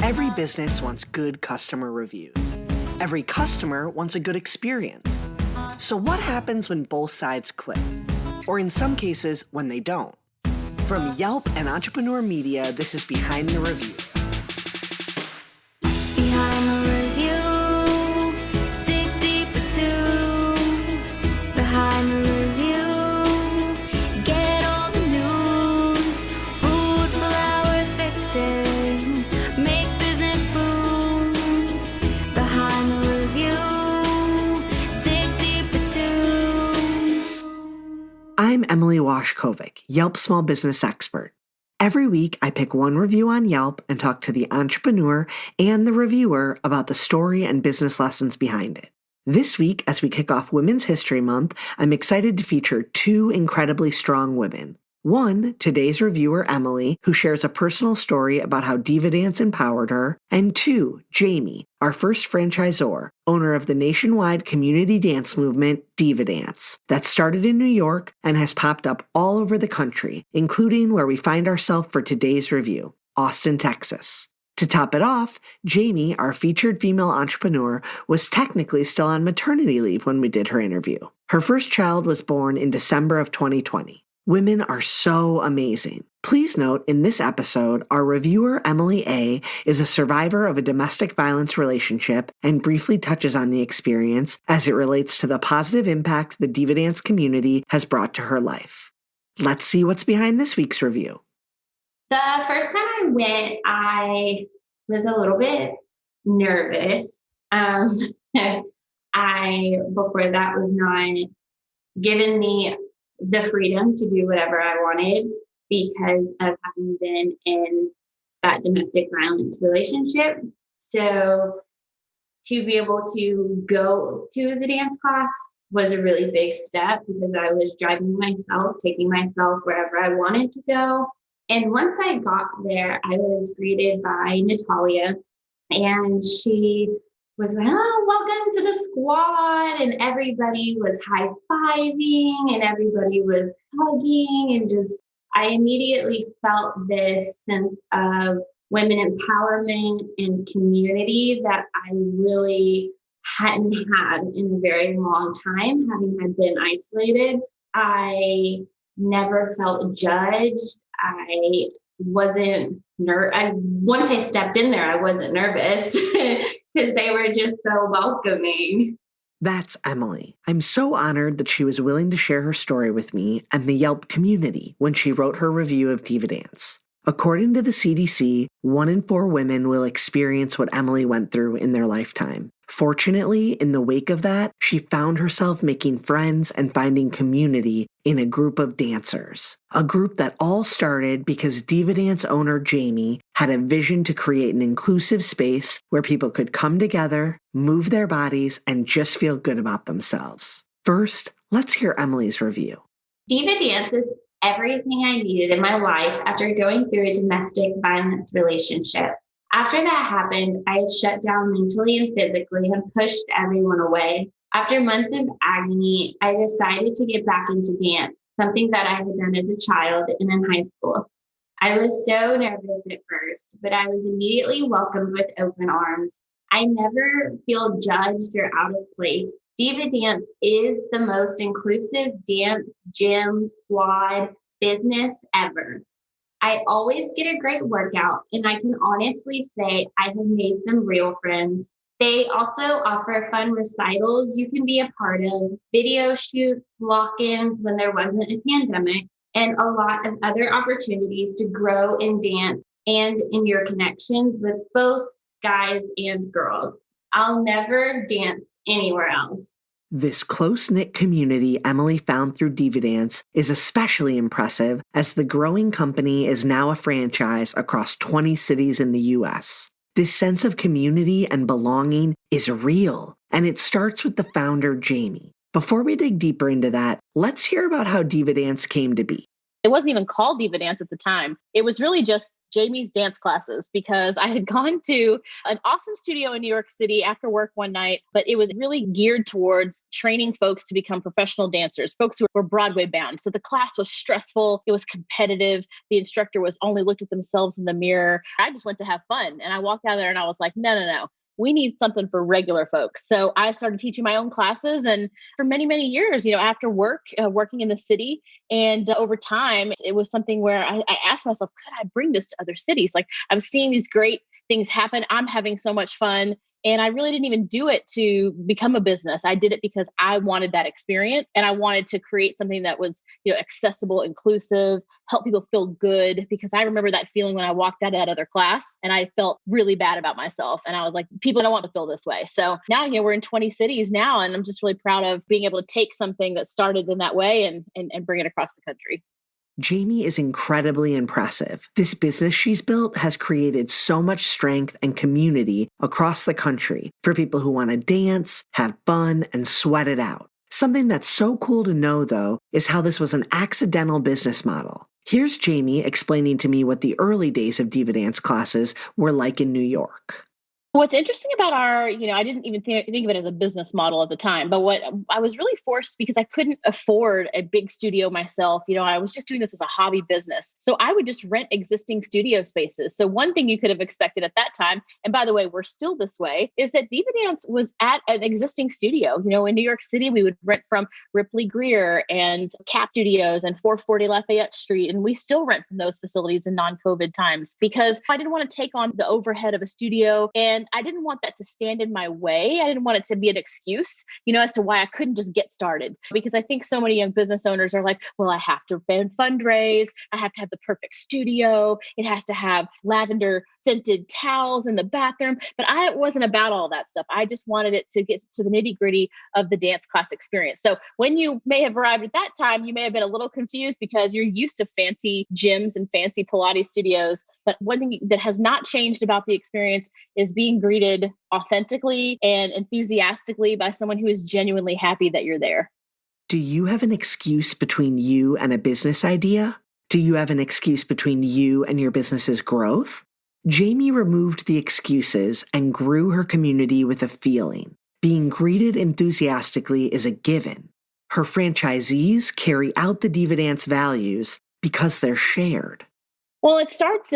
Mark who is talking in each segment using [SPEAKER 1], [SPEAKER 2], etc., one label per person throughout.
[SPEAKER 1] Every business wants good customer reviews. Every customer wants a good experience. So what happens when both sides click? Or in some cases, when they don't? From Yelp and Entrepreneur Media, this is Behind the Review.
[SPEAKER 2] Behind the review, dig deeper too. Behind the review, get all the news. Food, flowers, fixing, make business boom. Behind the review, dig deeper too.
[SPEAKER 1] I'm Emily Washkovic, Yelp small business expert. Every week, I pick one review on Yelp and talk to the entrepreneur and the reviewer about the story and business lessons behind it. This week, as we kick off Women's History Month, I'm excited to feature two incredibly strong women. One, today's reviewer, Emily, who shares a personal story about how DivaDance empowered her, and two, Jami, our first franchisor, owner of the nationwide community dance movement, DivaDance, that started in New York and has popped up all over the country, including where we find ourselves for today's review, Austin, Texas. To top it off, Jami, our featured female entrepreneur, was technically still on maternity leave when we did her interview. Her first child was born in December of 2020. Women are so amazing. Please note, in this episode, our reviewer, Emily A., is a survivor of a domestic violence relationship and briefly touches on the experience as it relates to the positive impact the DivaDance community has brought to her life. Let's see what's behind this week's review.
[SPEAKER 3] The first time I went, I was a little bit nervous. Before that, was not given the freedom to do whatever I wanted because of having been in that domestic violence relationship. So to be able to go to the dance class was a really big step because I was driving myself, taking myself wherever I wanted to go. And once I got there, I was greeted by Natalia, and she was like, "Oh, welcome to the squad." And everybody was high-fiving and everybody was hugging, and just, I immediately felt this sense of women empowerment and community that I really hadn't had in a very long time, having had been isolated. I never felt judged. I wasn't once I stepped in there, I wasn't nervous because they were just so welcoming.
[SPEAKER 1] That's Emily. I'm so honored that she was willing to share her story with me and the Yelp community when she wrote her review of DivaDance. According to the CDC, 1 in 4 women will experience what Emily went through in their lifetime. Fortunately, in the wake of that, she found herself making friends and finding community in a group of dancers. A group that all started because DivaDance owner Jami had a vision to create an inclusive space where people could come together, move their bodies, and just feel good about themselves. First, let's hear Emily's review.
[SPEAKER 3] DivaDance is everything I needed in my life after going through a domestic violence relationship. After that happened, I had shut down mentally and physically and pushed everyone away. After months of agony, I decided to get back into dance, something that I had done as a child and in high school. I was so nervous at first, but I was immediately welcomed with open arms. I never feel judged or out of place. DivaDance is the most inclusive dance, gym, squad, business ever. I always get a great workout, and I can honestly say I have made some real friends. They also offer fun recitals you can be a part of, video shoots, lock-ins when there wasn't a pandemic, and a lot of other opportunities to grow in dance and in your connections with both guys and girls. I'll never dance anywhere else.
[SPEAKER 1] This close-knit community Emily found through DivaDance is especially impressive as the growing company is now a franchise across 20 cities in the U.S. This sense of community and belonging is real, and it starts with the founder, Jami. Before we dig deeper into that, let's hear about how DivaDance came to be.
[SPEAKER 4] It wasn't even called DivaDance at the time. It was really just Jami's dance classes because I had gone to an awesome studio in New York City after work one night, but it was really geared towards training folks to become professional dancers, folks who were Broadway bound. So the class was stressful. It was competitive. The instructor was only looked at themselves in the mirror. I just went to have fun. And I walked out there and I was like, no, no, no. We need something for regular folks. So I started teaching my own classes. And for many, many years, after work, working in the city, and over time, it was something where I asked myself, could I bring this to other cities? Like I'm seeing these great things happen. I'm having so much fun. And I really didn't even do it to become a business. I did it because I wanted that experience and I wanted to create something that was, accessible, inclusive, help people feel good. Because I remember that feeling when I walked out of that other class and I felt really bad about myself. And I was like, people don't want to feel this way. So now, we're in 20 cities now, and I'm just really proud of being able to take something that started in that way and bring it across the country.
[SPEAKER 1] Jami is incredibly impressive. This business she's built has created so much strength and community across the country for people who want to dance, have fun, and sweat it out. Something that's so cool to know, though, is how this was an accidental business model. Here's Jami explaining to me what the early days of DivaDance classes were like in New York.
[SPEAKER 4] What's interesting about our, I didn't even think of it as a business model at the time, but what I was really forced because I couldn't afford a big studio myself. I was just doing this as a hobby business. So I would just rent existing studio spaces. So one thing you could have expected at that time, and by the way, we're still this way, is that DivaDance was at an existing studio. In New York City, we would rent from Ripley Greer and Cap Studios and 440 Lafayette Street. And we still rent from those facilities in non-COVID times because I didn't want to take on the overhead of a studio. And I didn't want that to stand in my way. I didn't want it to be an excuse, as to why I couldn't just get started. Because I think so many young business owners are like, well, I have to fundraise. I have to have the perfect studio. It has to have lavender scented towels in the bathroom. But I wasn't about all that stuff. I just wanted it to get to the nitty gritty of the dance class experience. So when you may have arrived at that time, you may have been a little confused because you're used to fancy gyms and fancy Pilates studios. But one thing that has not changed about the experience is being greeted authentically and enthusiastically by someone who is genuinely happy that you're there.
[SPEAKER 1] Do you have an excuse between you and a business idea? Do you have an excuse between you and your business's growth? Jami removed the excuses and grew her community with a feeling. Being greeted enthusiastically is a given. Her franchisees carry out the DivaDance values because they're shared.
[SPEAKER 4] Well, it starts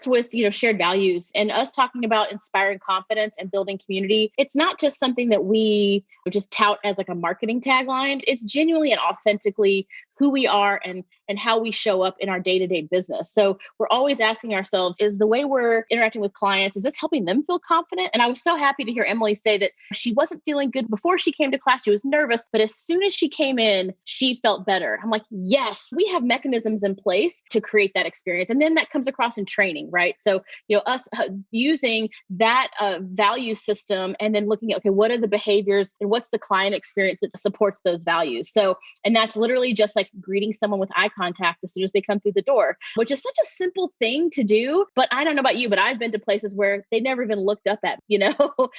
[SPEAKER 4] with, shared values and us talking about inspiring confidence and building community. It's not just something that we just tout as like a marketing tagline. It's genuinely and authentically who we are and how we show up in our day-to-day business. So we're always asking ourselves, is the way we're interacting with clients, is this helping them feel confident? And I was so happy to hear Emily say that she wasn't feeling good before she came to class. She was nervous, but as soon as she came in, she felt better. I'm like, yes, we have mechanisms in place to create that experience. And then that comes across in training, right? So, us using that value system and then looking at, okay, what are the behaviors and what's the client experience that supports those values? So, and that's literally just like greeting someone with eye contact as soon as they come through the door, which is such a simple thing to do. But I don't know about you, but I've been to places where they never even looked up at,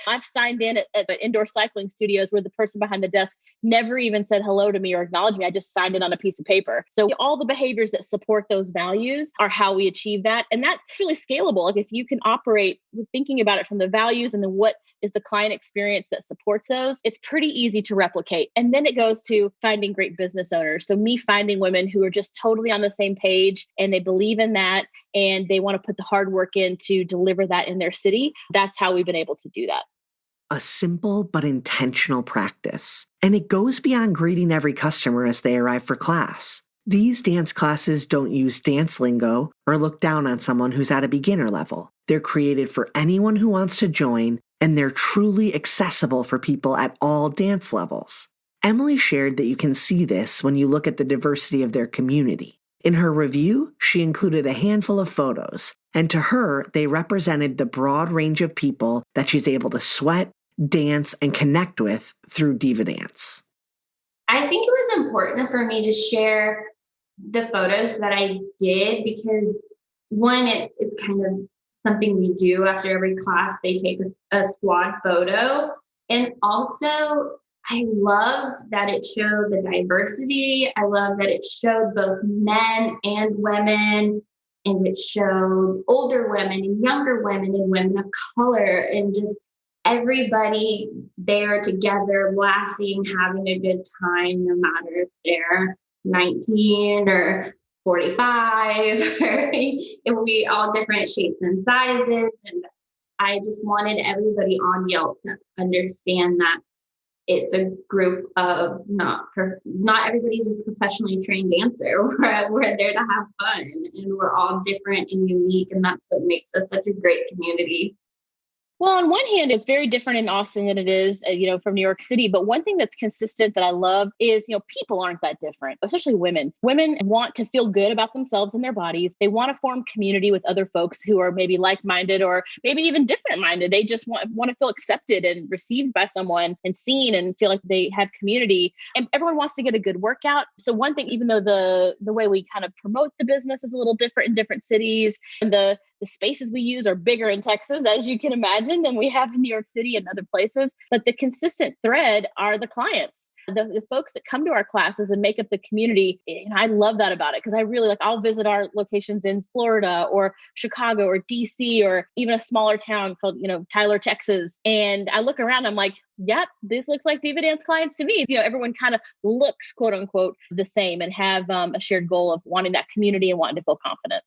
[SPEAKER 4] I've signed in at indoor cycling studios where the person behind the desk never even said hello to me or acknowledged me. I just signed it on a piece of paper. So all the behaviors that support those values are how we achieve that. And that's really scalable. Like if you can operate thinking about it from the values and then what is the client experience that supports those, it's pretty easy to replicate. And then it goes to finding great business owners. So me finding women who are just totally on the same page and they believe in that and they want to put the hard work in to deliver that in their city. That's how we've been able to do that.
[SPEAKER 1] A simple but intentional practice. And it goes beyond greeting every customer as they arrive for class. These dance classes don't use dance lingo or look down on someone who's at a beginner level. They're created for anyone who wants to join, and they're truly accessible for people at all dance levels. Emily shared that you can see this when you look at the diversity of their community. In her review, she included a handful of photos, and to her, they represented the broad range of people that she's able to sweat, dance, and connect with through DivaDance.
[SPEAKER 3] I think it was important for me to share the photos that I did because one, it's kind of something we do after every class. They take a squad photo. And also, I loved that it showed the diversity. I love that it showed both men and women. and it showed older women and younger women and women of color and just everybody there together, laughing, having a good time, no matter if they're 19 or 45, and we all different shapes and sizes. And I just wanted everybody on Yelp to understand that it's a group of not everybody's a professionally trained dancer. We're there to have fun, and we're all different and unique, and that's what makes us such a great community.
[SPEAKER 4] Well, on one hand, it's very different in Austin than it is, from New York City. But one thing that's consistent that I love is, people aren't that different, especially women. Women want to feel good about themselves and their bodies. They want to form community with other folks who are maybe like-minded or maybe even different-minded. They just want to feel accepted and received by someone and seen and feel like they have community. And everyone wants to get a good workout. So one thing, even though the way we kind of promote the business is a little different in different cities, and the spaces we use are bigger in Texas, as you can imagine, than we have in New York City and other places. But the consistent thread are the clients, the folks that come to our classes and make up the community. And I love that about it, because I really I'll visit our locations in Florida or Chicago or DC or even a smaller town called, Tyler, Texas. And I look around, I'm like, yep, this looks like DivaDance clients to me. Everyone kind of looks, quote unquote, the same and have a shared goal of wanting that community and wanting to feel confident.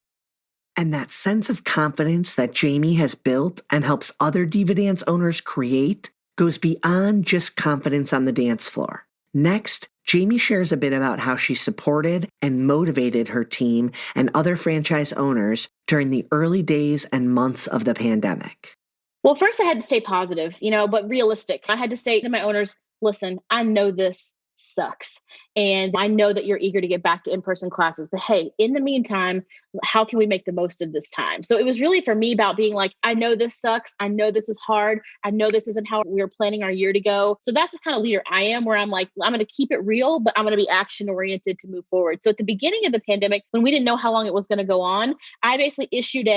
[SPEAKER 1] And that sense of confidence that Jami has built and helps other DivaDance owners create goes beyond just confidence on the dance floor. Next, Jami shares a bit about how she supported and motivated her team and other franchise owners during the early days and months of the pandemic.
[SPEAKER 4] Well, first I had to stay positive, but realistic. I had to say to my owners, listen, I know this sucks. And I know that you're eager to get back to in-person classes, but hey, in the meantime, how can we make the most of this time? So it was really for me about being like, I know this sucks. I know this is hard. I know this isn't how we were planning our year to go. So that's the kind of leader I am, where I'm like, I'm going to keep it real, but I'm going to be action oriented to move forward. So at the beginning of the pandemic, when we didn't know how long it was going to go on, I basically issued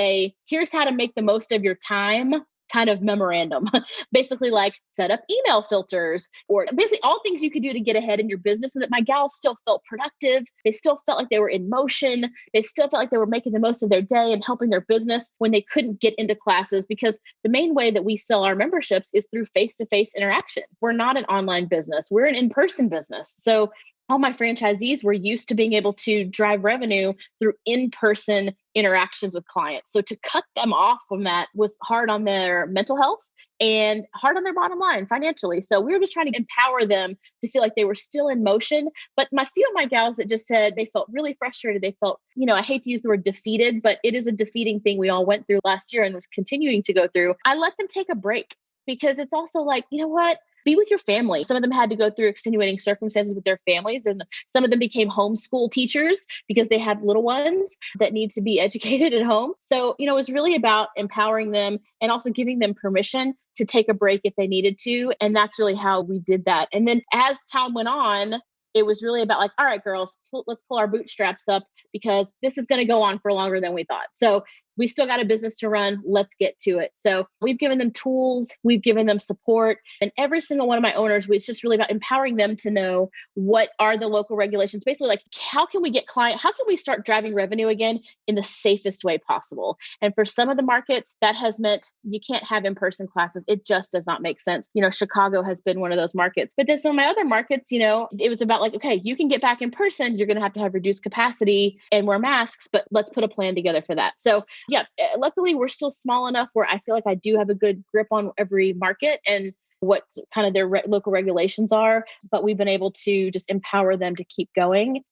[SPEAKER 4] here's how to make the most of your time kind of memorandum, basically set up email filters, or basically all things you could do to get ahead in your business, and that my gals still felt productive. They still felt like they were in motion. They still felt like they were making the most of their day and helping their business when they couldn't get into classes, because the main way that we sell our memberships is through face-to-face interaction. We're not an online business. We're an in-person business. So all my franchisees were used to being able to drive revenue through in-person interactions with clients. So to cut them off from that was hard on their mental health and hard on their bottom line financially. So we were just trying to empower them to feel like they were still in motion. But my few of my gals that just said they felt really frustrated. They felt, I hate to use the word defeated, but it is a defeating thing we all went through last year and was continuing to go through. I let them take a break, because it's also like, what? Be with your family. Some of them had to go through extenuating circumstances with their families. And some of them became homeschool teachers because they had little ones that need to be educated at home. So, it was really about empowering them and also giving them permission to take a break if they needed to. And that's really how we did that. And then as time went on, it was really about all right, girls, let's pull our bootstraps up, because this is going to go on for longer than we thought. So we still got a business to run. Let's get to it. So we've given them tools, we've given them support, and every single one of my owners, it's just really about empowering them to know what are the local regulations. Basically, how can we how can we start driving revenue again in the safest way possible? And for some of the markets, that has meant you can't have in-person classes. It just does not make sense. Chicago has been one of those markets. But then some of my other markets, it was about okay, you can get back in person. You're going to have reduced capacity and wear masks, but let's put a plan together for that. So yeah, luckily we're still small enough where I feel like I do have a good grip on every market and what kind of their local regulations are, but we've been able to just empower them to keep going.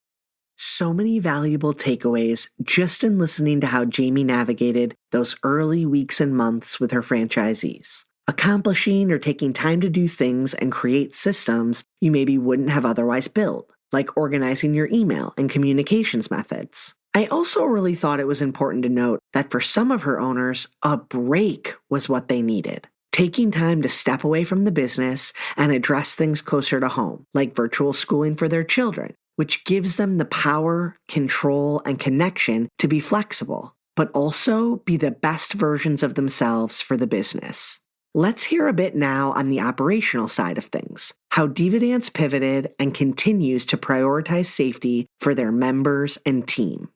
[SPEAKER 1] So many valuable takeaways just in listening to how Jami navigated those early weeks and months with her franchisees, accomplishing or taking time to do things and create systems you maybe wouldn't have otherwise built, like organizing your email and communications methods. I also really thought it was important to note that for some of her owners, a break was what they needed. Taking time to step away from the business and address things closer to home, like virtual schooling for their children, which gives them the power, control, and connection to be flexible, but also be the best versions of themselves for the business. Let's hear a bit now on the operational side of things, how DivaDance pivoted and continues to prioritize safety for their members and team.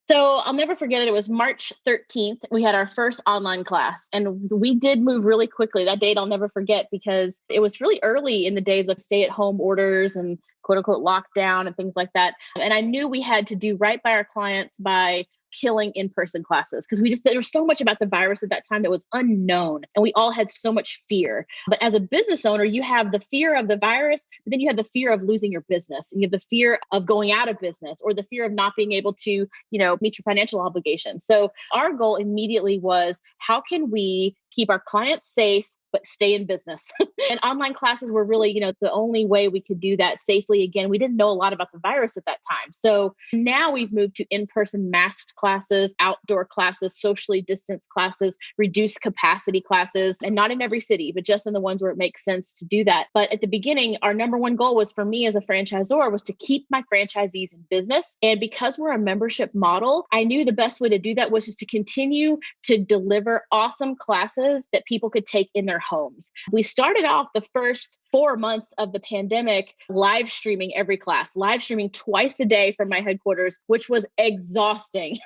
[SPEAKER 4] So I'll never forget it. It was March 13th. We had our first online class and we did move really quickly. That date I'll never forget because it was really early in the days of stay at home orders and quote unquote lockdown and things like that. And I knew we had to do right by our clients by killing in-person classes because there was so much about the virus at that time that was unknown and we all had so much fear. But as a business owner, you have the fear of the virus, but then you have the fear of losing your business and you have the fear of going out of business or the fear of not being able to, meet your financial obligations. So our goal immediately was how can we keep our clients safe but stay in business. And online classes were really, the only way we could do that safely. Again, we didn't know a lot about the virus at that time. So now we've moved to in-person masked classes, outdoor classes, socially distanced classes, reduced capacity classes, and not in every city, but just in the ones where it makes sense to do that. But at the beginning, our number one goal was for me as a franchisor was to keep my franchisees in business. And because we're a membership model, I knew the best way to do that was just to continue to deliver awesome classes that people could take in their homes. We started off the first 4 months of the pandemic live streaming every class, live streaming twice a day from my headquarters, which was exhausting.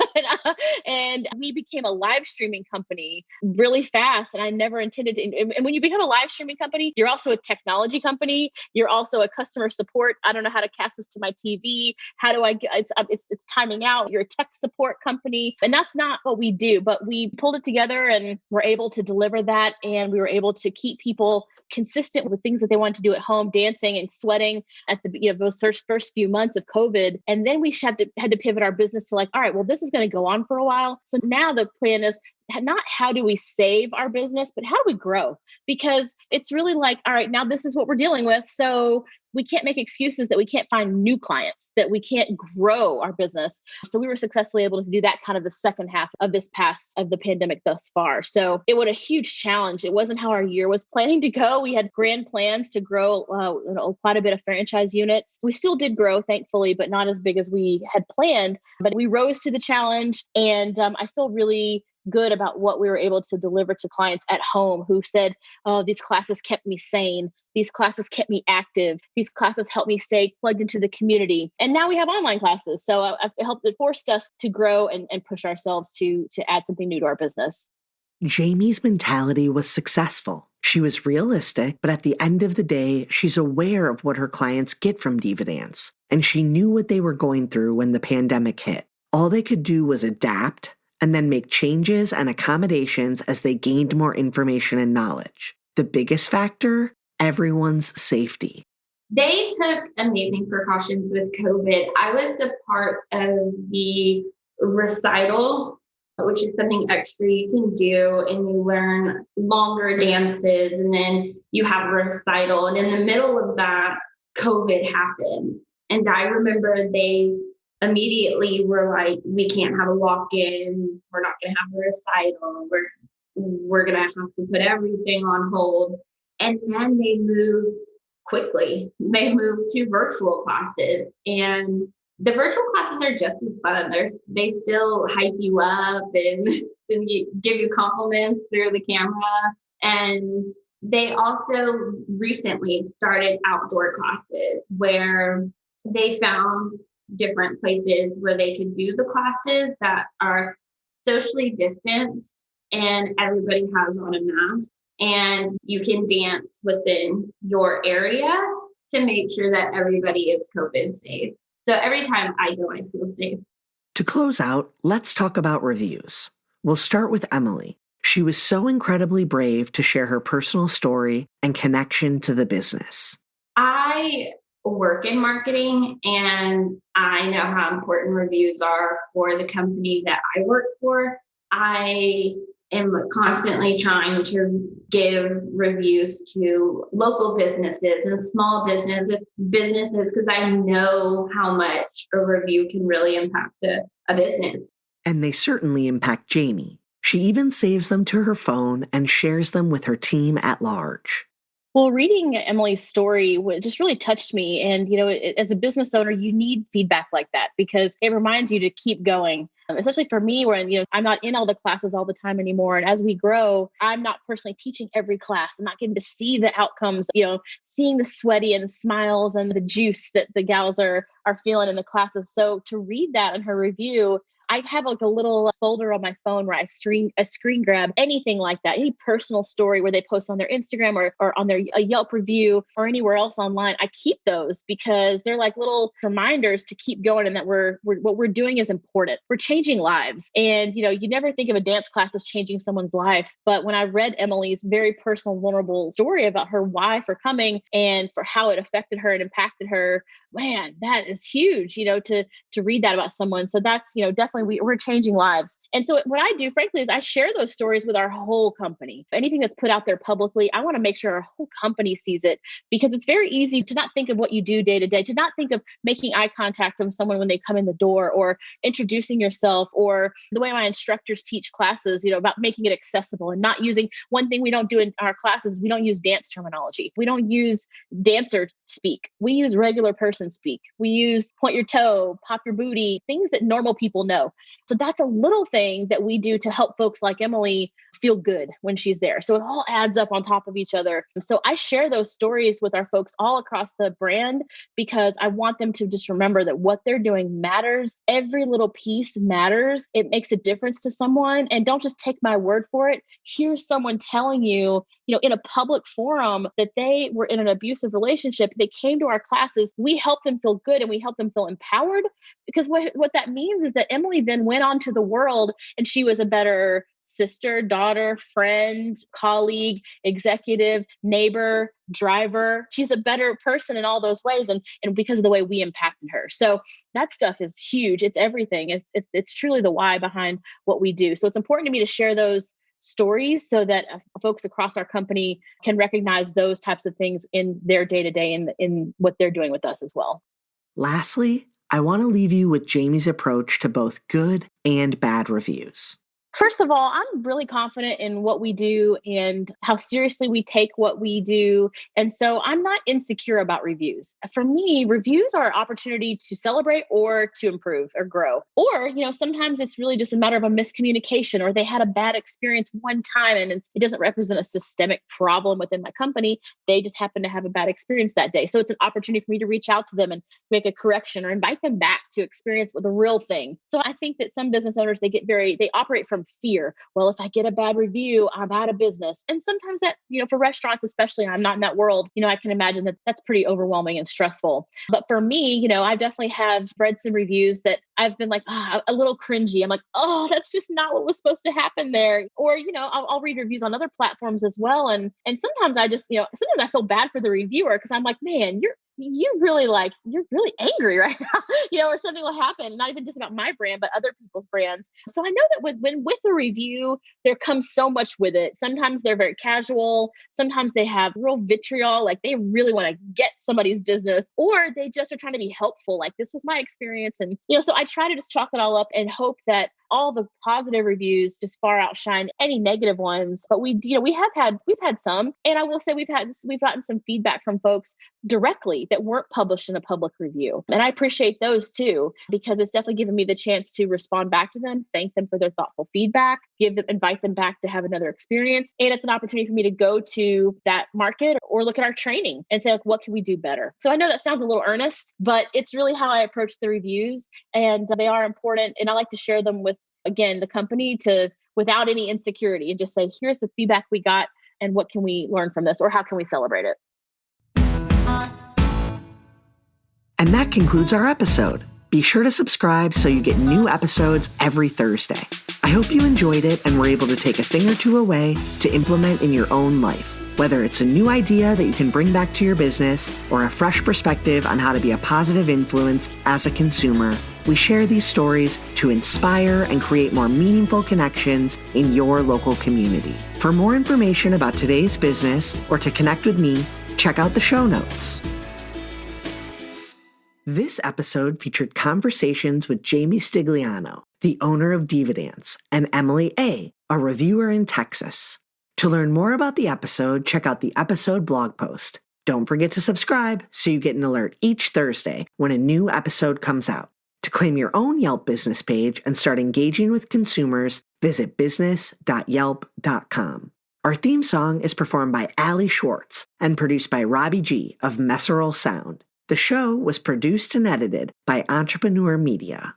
[SPEAKER 4] And we became a live streaming company really fast. And I never intended to. And when you become a live streaming company, you're also a technology company. You're also a customer support. I don't know how to cast this to my TV. How do I get it's timing out. You're a tech support company. And that's not what we do, but we pulled it together and were able to deliver that. And we were able to keep people consistent with things that they wanted to do at home, dancing and sweating at the those first few months of COVID. And then we had to pivot our business to like, all right, well, this is going to go on for a while. So now the plan is not how do we save our business, but how do we grow? Because it's really like, all right, now this is what we're dealing with. So we can't make excuses that we can't find new clients, that we can't grow our business. So we were successfully able to do that kind of the second half of the pandemic thus far. So it was a huge challenge. It wasn't how our year was planning to go. We had grand plans to grow quite a bit of franchise units. We still did grow, thankfully, but not as big as we had planned. But we rose to the challenge. And I feel really good about what we were able to deliver to clients at home who said, oh, these classes kept me sane. These classes kept me active. These classes helped me stay plugged into the community. And now we have online classes. So it forced us to grow and push ourselves to add something new to our business.
[SPEAKER 1] Jami's mentality was successful. She was realistic, but at the end of the day, she's aware of what her clients get from DivaDance. And she knew what they were going through when the pandemic hit. All they could do was adapt and then make changes and accommodations as they gained more information and knowledge. The biggest factor, everyone's safety.
[SPEAKER 3] They took amazing precautions with COVID. I was a part of the recital, which is something extra you can do, and you learn longer dances, and then you have a recital. And in the middle of that, COVID happened. And I remember they immediately were like, we can't have a walk-in. We're not going to have a recital. We're going to have to put everything on hold. And then they moved quickly. They moved to virtual classes, and the virtual classes are just as fun. They still hype you up and give you compliments through the camera. And they also recently started outdoor classes where they found different places where they could do the classes that are socially distanced and everybody has on a mask, and you can dance within your area to make sure that everybody is COVID safe. So every time I go, I feel safe.
[SPEAKER 1] To close out, let's talk about reviews. We'll start with Emily. She was so incredibly brave to share her personal story and connection to the business.
[SPEAKER 3] I work in marketing, and I know how important reviews are for the company that I work for. I am constantly trying to give reviews to local businesses and small businesses because I know how much a review can really impact a business.
[SPEAKER 1] And they certainly impact Jami. She even saves them to her phone and shares them with her team at large.
[SPEAKER 4] Well, reading Emily's story just really touched me. And, as a business owner, you need feedback like that because it reminds you to keep going. Especially for me, when, I'm not in all the classes all the time anymore. And as we grow, I'm not personally teaching every class. I'm not getting to see the outcomes, seeing the sweaty and the smiles and the juice that the gals are feeling in the classes. So to read that in her review, I have like a little folder on my phone where I screen grab anything like that, any personal story where they post on their Instagram or on their a Yelp review or anywhere else online. I keep those because they're like little reminders to keep going and that we're what we're doing is important. We're changing lives. And, you never think of a dance class as changing someone's life. But when I read Emily's very personal, vulnerable story about her why for coming and for how it affected her and impacted her, man, that is huge, to read that about someone. So that's, definitely we're changing lives. And so what I do, frankly, is I share those stories with our whole company. Anything that's put out there publicly, I want to make sure our whole company sees it, because it's very easy to not think of what you do day to day, to not think of making eye contact from someone when they come in the door, or introducing yourself, or the way my instructors teach classes, about making it accessible and not using one thing we don't do in our classes. We don't use dance terminology. We don't use dancer speak. We use regular person speak. We use point your toe, pop your booty, things that normal people know. So that's a little thing that we do to help folks like Emily feel good when she's there. So it all adds up on top of each other. So I share those stories with our folks all across the brand because I want them to just remember that what they're doing matters. Every little piece matters. It makes a difference to someone. And don't just take my word for it. Here's someone telling you, in a public forum that they were in an abusive relationship. They came to our classes. We help them feel good and we help them feel empowered, because what that means is that Emily then went on to the world and she was a better sister, daughter, friend, colleague, executive, neighbor, driver. She's a better person in all those ways. And because of the way we impacted her. So that stuff is huge. It's everything. It's truly the why behind what we do. So it's important to me to share those stories so that folks across our company can recognize those types of things in their day-to-day and in what they're doing with us as well.
[SPEAKER 1] Lastly, I want to leave you with Jami's approach to both good and bad reviews.
[SPEAKER 4] First of all, I'm really confident in what we do and how seriously we take what we do. And so I'm not insecure about reviews. For me, reviews are an opportunity to celebrate or to improve or grow. Or, sometimes it's really just a matter of a miscommunication, or they had a bad experience one time and it doesn't represent a systemic problem within my company. They just happen to have a bad experience that day. So it's an opportunity for me to reach out to them and make a correction or invite them back to experience the real thing. So I think that some business owners, they operate from fear. Well, if I get a bad review, I'm out of business. And sometimes that, for restaurants, especially, I'm not in that world, I can imagine that that's pretty overwhelming and stressful. But for me, I definitely have read some reviews that I've been like, a little cringy. I'm like, oh, that's just not what was supposed to happen there. Or, I'll read reviews on other platforms as well. And sometimes I just, sometimes I feel bad for the reviewer because I'm like, man, you're really angry right now, or something will happen, not even just about my brand, but other people's brands. So I know that when with a review, there comes so much with it. Sometimes they're very casual. Sometimes they have real vitriol, like they really want to get somebody's business, or they just are trying to be helpful. Like, this was my experience. And, so I try to just chalk it all up and hope that all the positive reviews just far outshine any negative ones. But we've had some, and I will say we've gotten some feedback from folks directly that weren't published in a public review. And I appreciate those too, because it's definitely given me the chance to respond back to them, thank them for their thoughtful feedback, invite them back to have another experience. And it's an opportunity for me to go to that market or look at our training and say, like, what can we do better? So I know that sounds a little earnest, but it's really how I approach the reviews, and they are important. And I like to share them with, again, the company without any insecurity, and just say, here's the feedback we got and what can we learn from this, or how can we celebrate it?
[SPEAKER 1] And that concludes our episode. Be sure to subscribe so you get new episodes every Thursday. I hope you enjoyed it and were able to take a thing or two away to implement in your own life. Whether it's a new idea that you can bring back to your business or a fresh perspective on how to be a positive influence as a consumer, we share these stories to inspire and create more meaningful connections in your local community. For more information about today's business or to connect with me, check out the show notes. This episode featured conversations with Jami Stigliano, the owner of DivaDance, and Emily A., a reviewer in Texas. To learn more about the episode, check out the episode blog post. Don't forget to subscribe so you get an alert each Thursday when a new episode comes out. To claim your own Yelp business page and start engaging with consumers, visit business.yelp.com. Our theme song is performed by Ali Schwartz and produced by Robbie G. of Messerol Sound. The show was produced and edited by Entrepreneur Media.